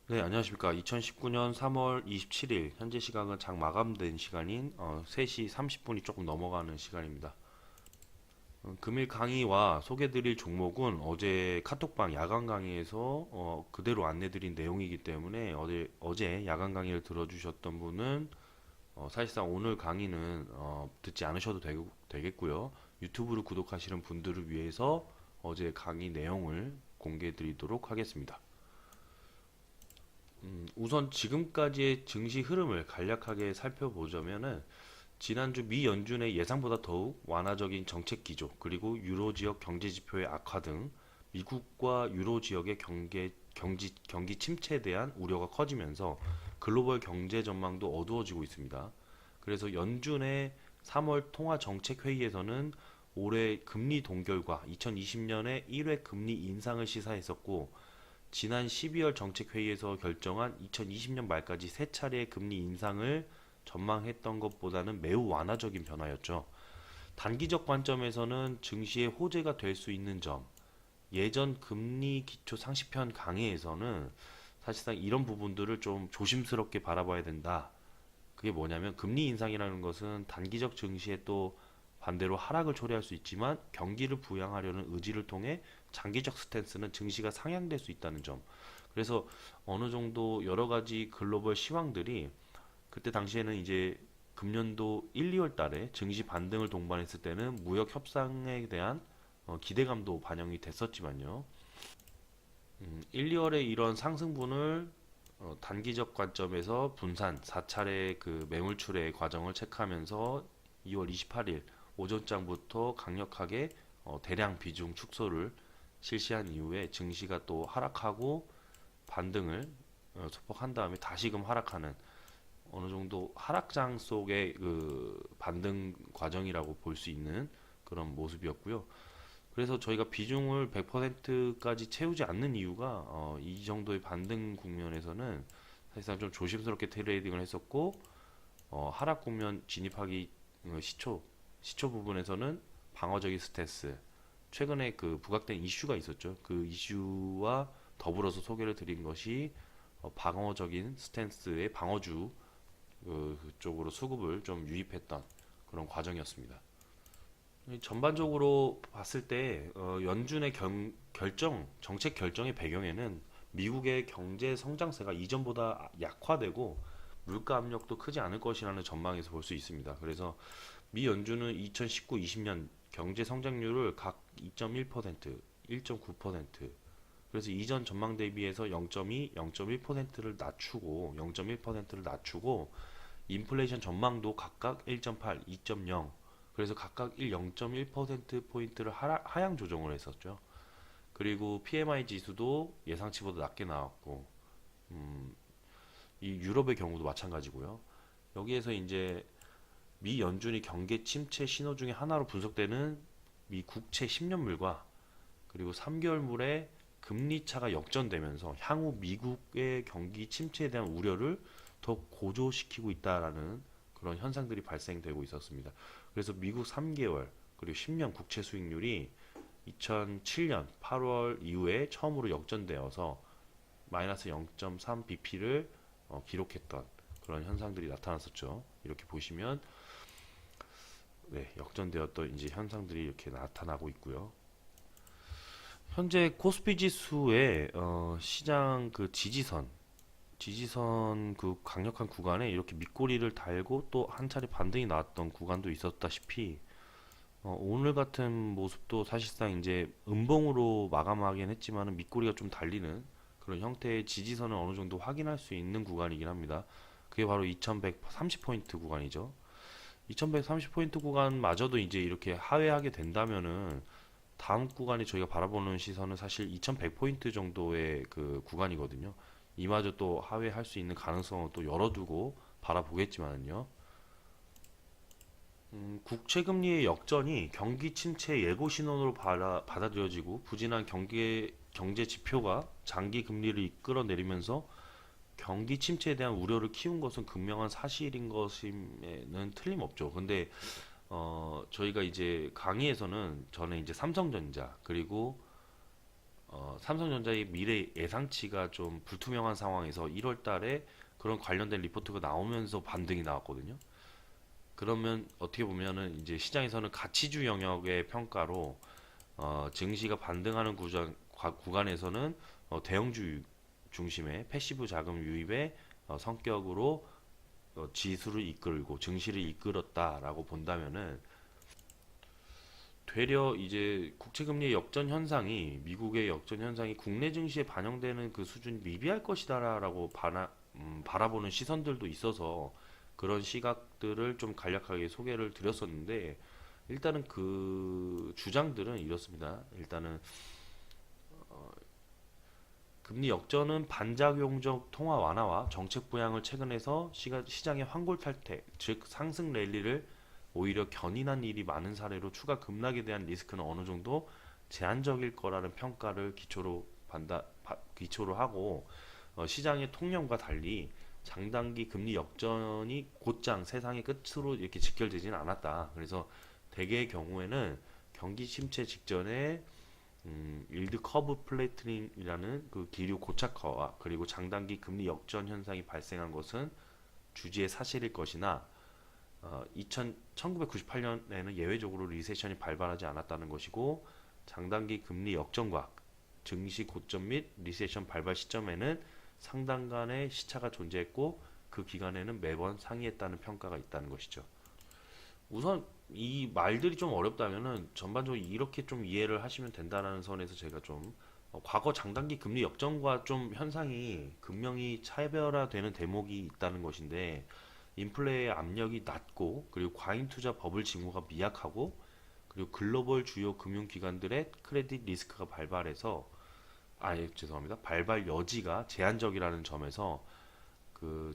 네, 안녕하십니까. 2019년 3월 27일, 현재 시각은 장 마감된 시간인 3시 30분이 조금 넘어가는 시간입니다. 금일 강의와 소개드릴 종목은 어제 카톡방 야간 강의에서 그대로 안내드린 내용이기 때문에 어제 야간 강의를 들어주셨던 분은 사실상 오늘 강의는 듣지 않으셔도 되겠고요. 유튜브를 구독하시는 분들을 위해서 어제 강의 내용을 공개드리도록 하겠습니다. 우선 지금까지의 증시 흐름을 간략하게 살펴보자면은 지난주 미 연준의 예상보다 더욱 완화적인 정책 기조 그리고 유로 지역 경제 지표의 악화 등 미국과 유로 지역의 경기 침체에 대한 우려가 커지면서 글로벌 경제 전망도 어두워지고 있습니다. 그래서 연준의 3월 통화 정책 회의에서는 올해 금리 동결과 2020년에 1회 금리 인상을 시사했었고, 지난 12월 정책회의에서 결정한 2020년 말까지 세 차례의 금리 인상을 전망했던 것보다는 매우 완화적인 변화였죠. 단기적 관점에서는 증시의 호재가 될 수 있는 점, 예전 금리 기초 상시편 강의에서는 사실상 이런 부분들을 좀 조심스럽게 바라봐야 된다. 그게 뭐냐면 금리 인상이라는 것은 단기적 증시에 또 반대로 하락을 초래할 수 있지만 경기를 부양하려는 의지를 통해 장기적 스탠스는 증시가 상향될 수 있다는 점. 그래서 어느 정도 여러 가지 글로벌 시황들이 그때 당시에는 이제 금년도 1, 2월 달에 증시 반등을 동반했을 때는 무역 협상에 대한 기대감도 반영이 됐었지만요. 1, 2월에 이런 상승분을 단기적 관점에서 분산 4차례 그 매물출의 과정을 체크하면서 2월 28일 오전장부터 강력하게 대량 비중 축소를 실시한 이후에 증시가 또 하락하고 반등을 소폭한 다음에 다시금 하락하는 어느 정도 하락장 속의 그 반등 과정이라고 볼 수 있는 그런 모습이었고요. 그래서 저희가 비중을 100%까지 채우지 않는 이유가 이 정도의 반등 국면에서는 사실상 좀 조심스럽게 트레이딩을 했었고, 하락 국면 진입하기 시초 부분에서는 방어적인 스탠스, 최근에 그 부각된 이슈가 있었죠. 그 이슈와 더불어서 소개를 드린 것이 방어적인 스탠스의 방어주 쪽으로 수급을 좀 유입했던 그런 과정이었습니다. 전반적으로 봤을 때 연준의 정책 결정의 배경에는 미국의 경제 성장세가 이전보다 약화되고 물가 압력도 크지 않을 것이라는 전망에서 볼 수 있습니다. 그래서 미 연준은 2019-20년 경제 성장률을 각 2.1%, 1.9%, 그래서 이전 전망 대비해서 0.2, 0.1%를 낮추고 0.1%를 낮추고 인플레이션 전망도 각각 1.8, 2.0, 그래서 각각 0.1% 포인트를 하향 조정을 했었죠. 그리고 PMI 지수도 예상치보다 낮게 나왔고, 이 유럽의 경우도 마찬가지고요. 여기에서 이제 미 연준이 경기 침체 신호 중에 하나로 분석되는 미 국채 10년물과 그리고 3개월물의 금리 차가 역전되면서 향후 미국의 경기 침체에 대한 우려를 더 고조시키고 있다라는 그런 현상들이 발생되고 있었습니다. 그래서 미국 3개월 그리고 10년 국채 수익률이 2007년 8월 이후에 처음으로 역전되어서 마이너스 0.3 bp를 기록했던 그런 현상들이 나타났었죠. 이렇게 보시면 네, 역전되었던 이제 현상들이 이렇게 나타나고 있고요. 현재 코스피 지수의 시장 그 지지선 그 강력한 구간에 이렇게 밑꼬리를 달고 또 한 차례 반등이 나왔던 구간도 있었다시피, 오늘 같은 모습도 사실상 이제 음봉으로 마감하긴 했지만 밑꼬리가 좀 달리는 그런 형태의 지지선을 어느 정도 확인할 수 있는 구간이긴 합니다. 그게 바로 2130포인트 구간이죠. 2130포인트 구간마저도 이제 이렇게 하회하게 된다면은 다음 구간이 저희가 바라보는 시선은 사실 2100포인트 정도의 그 구간이거든요. 이마저 또 하회할 수 있는 가능성을 또 열어두고 바라보겠지만요. 국채금리의 역전이 경기 침체 예고 신호로 받아들여지고 부진한 경제 지표가 장기 금리를 이끌어내리면서 경기 침체에 대한 우려를 키운 것은 극명한 사실인 것임에는 틀림없죠. 근데 저희가 이제 강의에서는 저는 이제 삼성전자 그리고 삼성전자의 미래 예상치가 좀 불투명한 상황에서 1월 달에 그런 관련된 리포트가 나오면서 반등이 나왔거든요. 그러면 어떻게 보면은 이제 시장에서는 가치주 영역의 평가로 증시가 반등하는 구간에서는 대형주 중심의 패시브 자금 유입의 성격으로 지수를 이끌고 증시를 이끌었다라고 본다면은 되려 이제 국채금리의 역전 현상이 미국의 역전 현상이 국내 증시에 반영되는 그 수준이 미비할 것이다라고 바라보는 시선들도 있어서 그런 시각들을 좀 간략하게 소개를 드렸었는데 일단은 그 주장들은 이렇습니다. 일단은 금리 역전은 반작용적 통화 완화와 정책 부양을 최근에서 시장의 환골 탈태, 즉 상승 랠리를 오히려 견인한 일이 많은 사례로 추가 급락에 대한 리스크는 어느 정도 제한적일 거라는 평가를 기초로 하고 시장의 통념과 달리 장단기 금리 역전이 곧장 세상의 끝으로 이렇게 직결되지는 않았다. 그래서 대개의 경우에는 경기 침체 직전에 일드 커브 플래트닝이라는 그 기류 고착화와 그리고 장단기 금리 역전 현상이 발생한 것은 주지의 사실일 것이나 1998년에는 예외적으로 리세션이 발발하지 않았다는 것이고 장단기 금리 역전과 증시 고점 및 리세션 발발 시점에는 상당간의 시차가 존재했고 그 기간에는 매번 상이했다는 평가가 있다는 것이죠. 우선 이 말들이 좀 어렵다면은 전반적으로 이렇게 좀 이해를 하시면 된다는 선에서 제가 좀 과거 장단기 금리 역전과 좀 현상이 극명히 차별화되는 대목이 있다는 것인데 인플레의 압력이 낮고 그리고 과잉 투자 버블 징후가 미약하고 그리고 글로벌 주요 금융기관들의 크레딧 리스크가 죄송합니다. 발발 여지가 제한적이라는 점에서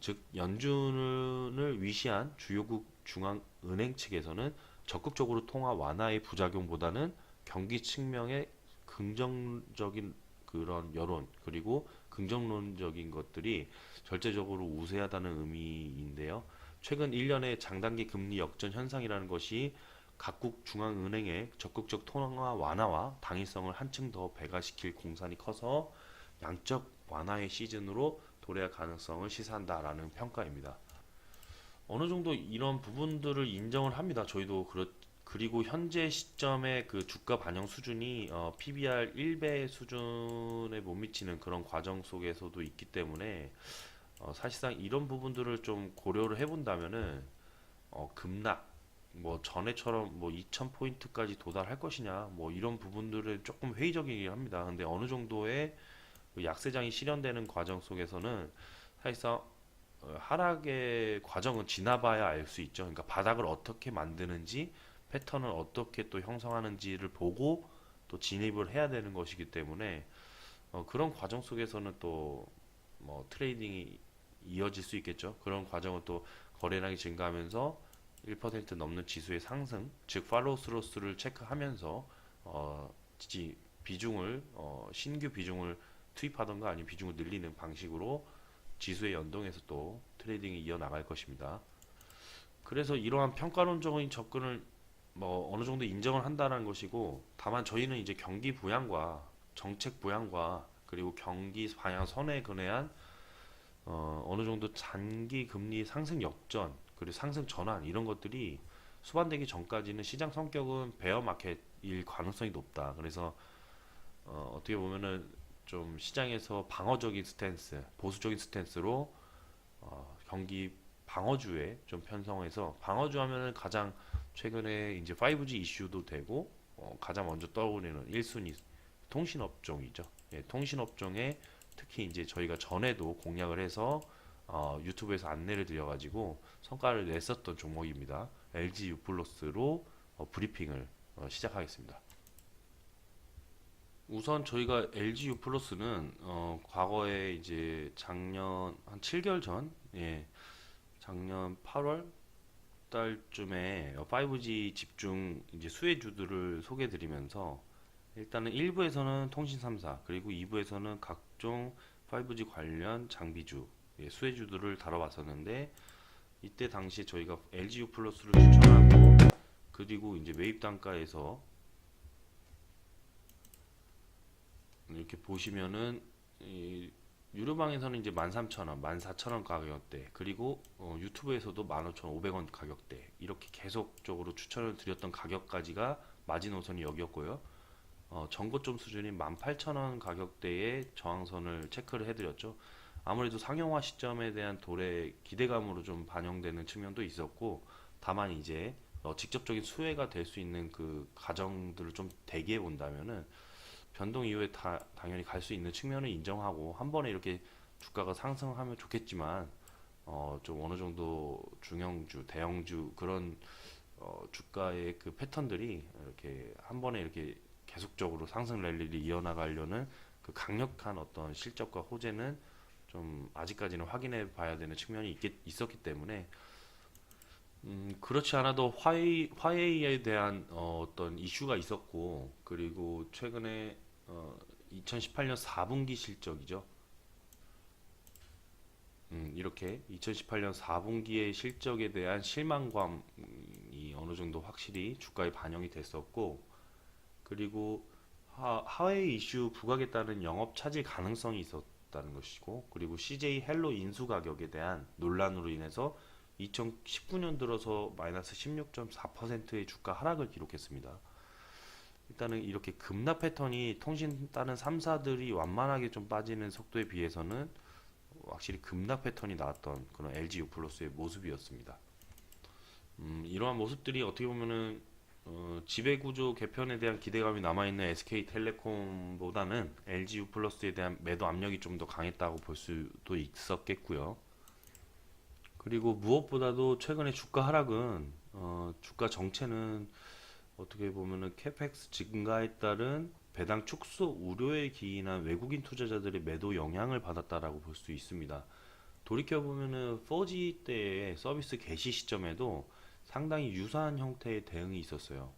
즉 연준을 위시한 주요국 중앙은행 측에서는 적극적으로 통화 완화의 부작용보다는 경기 측면의 긍정적인 그런 여론 그리고 긍정론적인 것들이 절대적으로 우세하다는 의미인데요. 최근 1년의 장단기 금리 역전 현상이라는 것이 각국 중앙은행의 적극적 통화 완화와 당위성을 한층 더 배가시킬 공산이 커서 양적 완화의 시즌으로 도래할 가능성을 시사한다라는 평가입니다. 어느 정도 이런 부분들을 인정을 합니다. 저희도 그리고 현재 시점의 그 주가 반영 수준이 PBR 1배 수준에 못 미치는 그런 과정 속에서도 있기 때문에 사실상 이런 부분들을 좀 고려를 해본다면은 급락 뭐 전에처럼 뭐 2000포인트까지 도달할 것이냐 뭐 이런 부분들은 조금 회의적이긴 합니다. 근데 어느 정도의 그 약세장이 실현되는 과정 속에서는 사실상 하락의 과정은 지나봐야 알 수 있죠. 그러니까 바닥을 어떻게 만드는지 패턴을 어떻게 또 형성하는지를 보고 또 진입을 해야 되는 것이기 때문에 그런 과정 속에서는 또 뭐 트레이딩이 이어질 수 있겠죠. 그런 과정은 또 거래량이 증가하면서 1% 넘는 지수의 상승, 즉 팔로우 스로스를 체크하면서 비중을 신규 비중을 투입하던가 아니면 비중을 늘리는 방식으로 지수에 연동해서 또 트레이딩이 이어나갈 것입니다. 그래서 이러한 평가론적인 접근을 뭐 어느 정도 인정을 한다는 것이고 다만 저희는 이제 경기 부양과 정책 부양과 그리고 경기 방향 선에 근해한 어느 정도 단기 금리 상승 역전 그리고 상승 전환 이런 것들이 수반되기 전까지는 시장 성격은 베어 마켓일 가능성이 높다. 그래서 어떻게 보면은 좀 시장에서 방어적인 스탠스, 보수적인 스탠스로 경기 방어주에 좀 편성해서 방어주 하면은 가장 최근에 이제 5G 이슈도 되고 가장 먼저 떠오르는 1순위 통신업종이죠. 예, 통신업종에 특히 이제 저희가 전에도 공략을 해서 유튜브에서 안내를 드려가지고 성과를 냈었던 종목입니다. LG 유플러스로 브리핑을 시작하겠습니다. 우선 저희가 LG 유플러스는 과거에 이제 작년 한 7개월 전, 예, 작년 8월 달쯤에 5G 집중 이제 수혜주들을 소개드리면서 일단은 1부에서는 통신 3사 그리고 2부에서는 각종 5G 관련 장비주 예, 수혜주들을 다뤄봤었는데 이때 당시에 저희가 LG U 플러스를 추천하고 그리고 이제 매입 단가에서 이렇게 보시면은 이 유료방에서는 이제 13,000원, 14,000원 가격대, 그리고 유튜브에서도 15,500원 가격대, 이렇게 계속적으로 추천을 드렸던 가격까지가 마지노선이 여기였고요. 전고점 수준인 18,000원 가격대의 저항선을 체크를 해드렸죠. 아무래도 상용화 시점에 대한 도래 기대감으로 좀 반영되는 측면도 있었고, 다만 이제 직접적인 수혜가 될 수 있는 그 가정들을 좀 대기해 본다면은 변동 이후에 당연히 갈 수 있는 측면을 인정하고 한 번에 이렇게 주가가 상승하면 좋겠지만 좀 어느 정도 중형주, 대형주 그런 주가의 그 패턴들이 이렇게 한 번에 이렇게 계속적으로 상승 랠리를 이어나가려는 그 강력한 어떤 실적과 호재는 좀 아직까지는 확인해 봐야 되는 측면이 있었기 때문에 그렇지 않아도 화웨이에 대한 어떤 이슈가 있었고, 그리고 최근에 2018년 4분기 실적이죠. 이렇게 2018년 4분기의 실적에 대한 실망감이 어느 정도 확실히 주가에 반영이 됐었고, 그리고 하웨이 이슈 부각에 따른 영업 차질 가능성이 있었다는 것이고, 그리고 CJ 헬로 인수 가격에 대한 논란으로 인해서 2019년 들어서 마이너스 16.4%의 주가 하락을 기록했습니다. 일단은 이렇게 급락 패턴이 통신 다른 3사들이 완만하게 좀 빠지는 속도에 비해서는 확실히 급락 패턴이 나왔던 그런 LG U+의 모습이었습니다. 이러한 모습들이 어떻게 보면은 지배구조 개편에 대한 기대감이 남아있는 SK텔레콤보다는 LG U+에 대한 매도 압력이 좀 더 강했다고 볼 수도 있었겠고요. 그리고 무엇보다도 최근에 주가 하락은 주가 정체는 어떻게 보면은 캐펙스 증가에 따른 배당 축소 우려에 기인한 외국인 투자자들의 매도 영향을 받았다라고 볼 수 있습니다. 돌이켜 보면은 4G 때의 서비스 개시 시점에도 상당히 유사한 형태의 대응이 있었어요.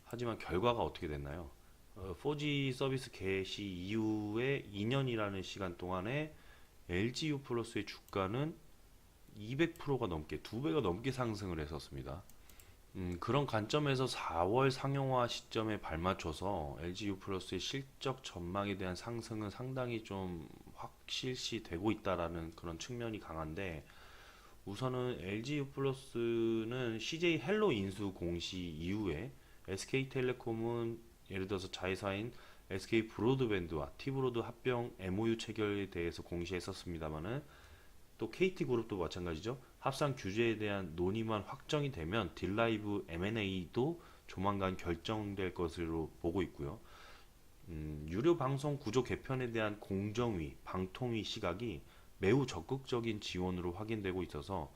하지만 결과가 어떻게 됐나요? 4G 서비스 개시 이후에 2년이라는 시간 동안에 LG U+의 주가는 200%가 넘게, 2배가 넘게 상승을 했었습니다. 그런 관점에서 4월 상용화 시점에 발맞춰서 LG U+의 실적 전망에 대한 상승은 상당히 좀 확실시 되고 있다라는 그런 측면이 강한데, 우선은 LG U+는 CJ 헬로 인수 공시 이후에 SK텔레콤은 예를 들어서 자회사인 SK 브로드밴드와 T브로드 합병 MOU 체결에 대해서 공시했었습니다만은, 또 KT그룹도 마찬가지죠. 합상 규제에 대한 논의만 확정이 되면 딜라이브 M&A도 조만간 결정될 것으로 보고 있고요. 유료 방송 구조 개편에 대한 공정위, 방통위 시각이 매우 적극적인 지원으로 확인되고 있어서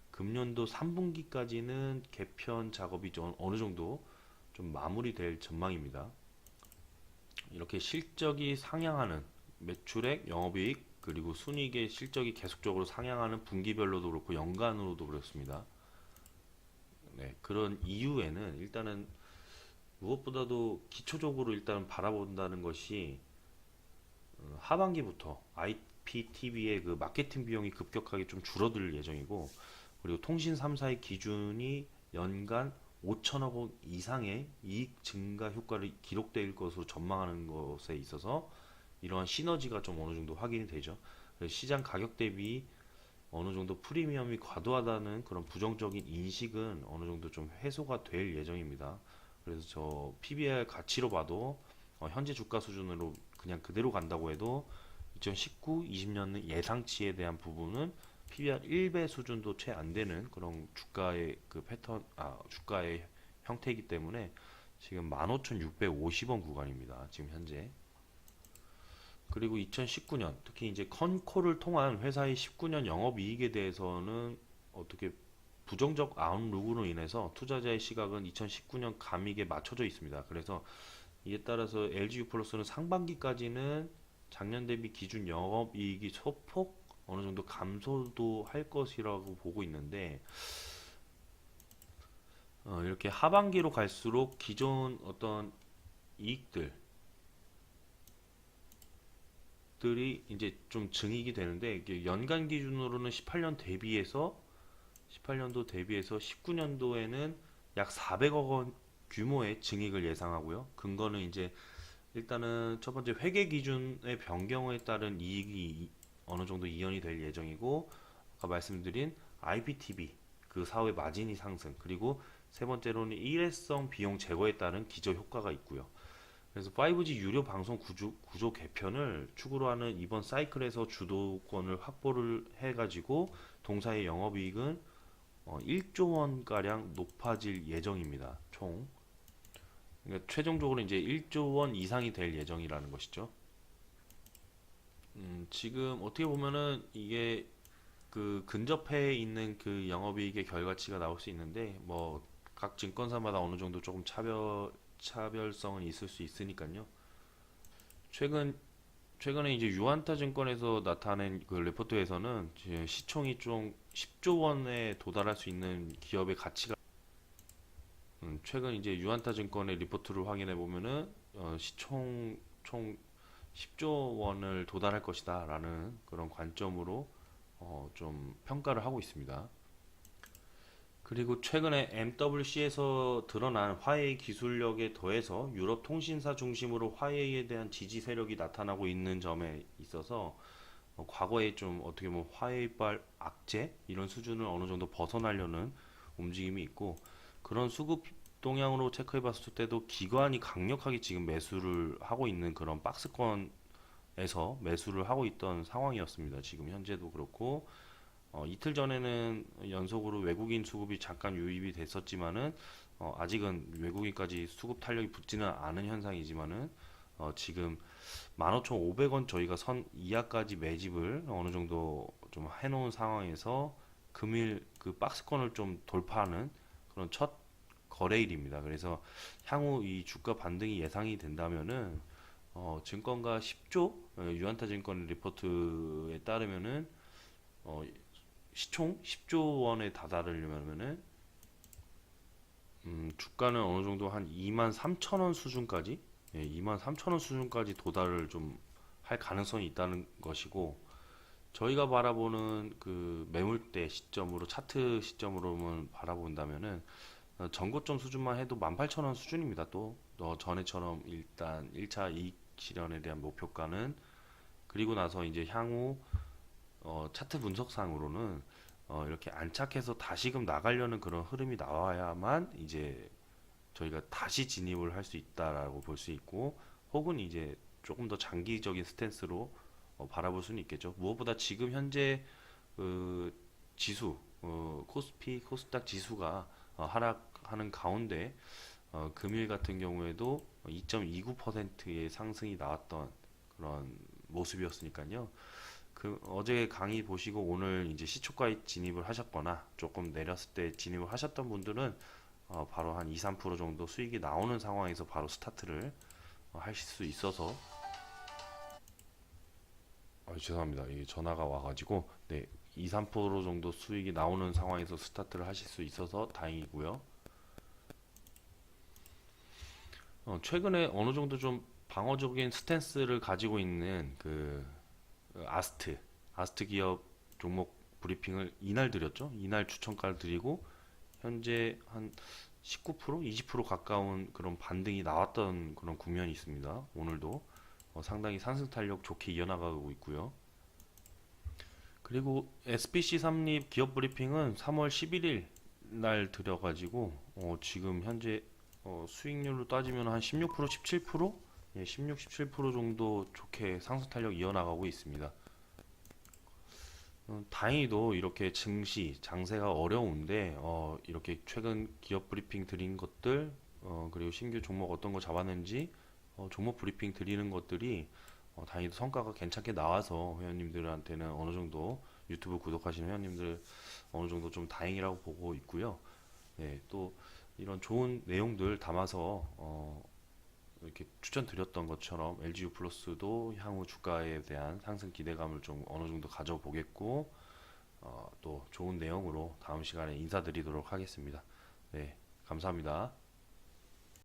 금년도 3분기까지는 개편 작업이 좀 어느 정도 좀 마무리될 전망입니다. 이렇게 실적이 상향하는 매출액, 영업이익, 그리고 순이익의 실적이 계속적으로 상향하는 분기별로도 그렇고 연간으로도 그렇습니다. 네, 그런 이유에는 일단은 무엇보다도 기초적으로 일단 바라본다는 것이 하반기부터 IPTV의 그 마케팅 비용이 급격하게 좀 줄어들 예정이고, 그리고 통신 3사의 기준이 연간 5천억 원 이상의 이익 증가 효과를 기록될 것으로 전망하는 것에 있어서 이러한 시너지가 좀 어느 정도 확인이 되죠. 그래서 시장 가격 대비 어느 정도 프리미엄이 과도하다는 그런 부정적인 인식은 어느 정도 좀 해소가 될 예정입니다. 그래서 저 PBR 가치로 봐도 현재 주가 수준으로 그냥 그대로 간다고 해도 2019, 20년 예상치에 대한 부분은 PBR 1배 수준도 채 안 되는 그런 주가의 그 패턴, 주가의 형태이기 때문에 지금 15,650원 구간입니다. 지금 현재. 그리고 2019년 특히 이제 컨코를 통한 회사의 19년 영업이익에 대해서는 어떻게 부정적 아웃룩으로 인해서 투자자의 시각은 2019년 감익에 맞춰져 있습니다. 그래서 이에 따라서 LG U+는 상반기까지는 작년 대비 기준 영업이익이 소폭 어느 정도 감소도 할 것이라고 보고 있는데, 이렇게 하반기로 갈수록 기존 어떤 이익들 들이 이제 좀 증익이 되는데, 이게 연간 기준으로는 18년도 대비해서 19년도에는 약 400억 원 규모의 증익을 예상하고요. 근거는 이제 일단은 첫 번째 회계 기준의 변경에 따른 이익이 어느 정도 이연이 될 예정이고, 아까 말씀드린 IPTV 그 사업의 마진이 상승, 그리고 세 번째로는 일회성 비용 제거에 따른 기저 효과가 있고요. 그래서 5G 유료 방송 구조 개편을 축으로 하는 이번 사이클에서 주도권을 확보를 해가지고 동사의 영업이익은 1조 원 가량 높아질 예정입니다. 총. 그러니까 최종적으로 이제 1조 원 이상이 될 예정이라는 것이죠. 지금 어떻게 보면은 이게 그 근접해 있는 그 영업이익의 결과치가 나올 수 있는데, 뭐 각 증권사마다 어느 정도 조금 차별성은 있을 수 있으니까요. 최근 최근에 이제 유안타 증권에서 나타낸 그 레포트에서는 이제 시총이 좀 10조 원에 도달할 수 있는 기업의 가치가, 최근 이제 유안타 증권의 리포트를 확인해 보면은 시총 총 10조 원을 도달할 것이다라는 그런 관점으로 좀 평가를 하고 있습니다. 그리고 최근에 MWC에서 드러난 화웨이 기술력에 더해서 유럽 통신사 중심으로 화웨이에 대한 지지 세력이 나타나고 있는 점에 있어서 과거에 좀 어떻게 보면 화웨이발 악재 이런 수준을 어느 정도 벗어나려는 움직임이 있고, 그런 수급 동향으로 체크해 봤을 때도 기관이 강력하게 지금 매수를 하고 있는 그런 박스권에서 매수를 하고 있던 상황이었습니다. 지금 현재도 그렇고, 이틀 전에는 연속으로 외국인 수급이 잠깐 유입이 됐었지만은 아직은 외국인까지 수급 탄력이 붙지는 않은 현상이지만은 지금 15,500원 저희가 선 이하까지 매집을 어느 정도 좀 해놓은 상황에서 금일 그 박스권을 좀 돌파하는 그런 첫 거래일입니다. 그래서 향후 이 주가 반등이 예상이 된다면은 증권가 10조 유안타 증권 리포트에 따르면은 어, 시총 10조 원에 다다르려면은 주가는 어느 정도 한 2만 3천 원 수준까지, 2만 3천 원 수준까지 도달을 좀 할 가능성이 있다는 것이고, 저희가 바라보는 그 매물대 시점으로 차트 시점으로만 바라본다면은 전고점 수준만 해도 18,000원 수준입니다. 또 전에처럼 일단 1차 이익 실현에 대한 목표가는, 그리고 나서 이제 향후 차트 분석상으로는 이렇게 안착해서 다시금 나가려는 그런 흐름이 나와야만 이제 저희가 다시 진입을 할 수 있다라고 볼 수 있고, 혹은 이제 조금 더 장기적인 스탠스로 바라볼 수는 있겠죠. 무엇보다 지금 현재 그 지수, 코스피, 코스닥 지수가 하락하는 가운데 금일 같은 경우에도 2.29%의 상승이 나왔던 그런 모습이었으니까요. 그 어제 강의 보시고 오늘 이제 시초가에 진입을 하셨거나 조금 내렸을 때 진입을 하셨던 분들은 바로 한 2, 3% 정도 수익이 나오는 상황에서 바로 스타트를 하실 수 있어서, 죄송합니다. 이게 전화가 와가지고, 네, 2, 3% 정도 수익이 나오는 상황에서 스타트를 하실 수 있어서 다행이고요. 최근에 어느 정도 좀 방어적인 스탠스를 가지고 있는 그 아스트 기업 종목 브리핑을 이날 드렸죠. 이날 추천가를 드리고 현재 한 19%, 20% 가까운 그런 반등이 나왔던 그런 국면이 있습니다. 오늘도 상당히 상승 탄력 좋게 이어나가고 있고요. 그리고 SBC 삼립 기업 브리핑은 3월 11일 날 드려가지고 지금 현재 수익률로 따지면 한 16%, 17%? 예, 16, 17% 정도 좋게 상승 탄력 이어나가고 있습니다. 다행히도 이렇게 증시, 장세가 어려운데 이렇게 최근 기업 브리핑 드린 것들, 그리고 신규 종목 어떤 거 잡았는지 종목 브리핑 드리는 것들이 다행히도 성과가 괜찮게 나와서 회원님들한테는 어느 정도, 유튜브 구독하시는 회원님들 어느 정도 좀 다행이라고 보고 있고요. 네, 또 이런 좋은 내용들 담아서 이렇게 추천드렸던 것처럼 LGU 플러스도 향후 주가에 대한 상승 기대감을 좀 어느 정도 가져보겠고, 또 좋은 내용으로 다음 시간에 인사드리도록 하겠습니다. 네, 감사합니다.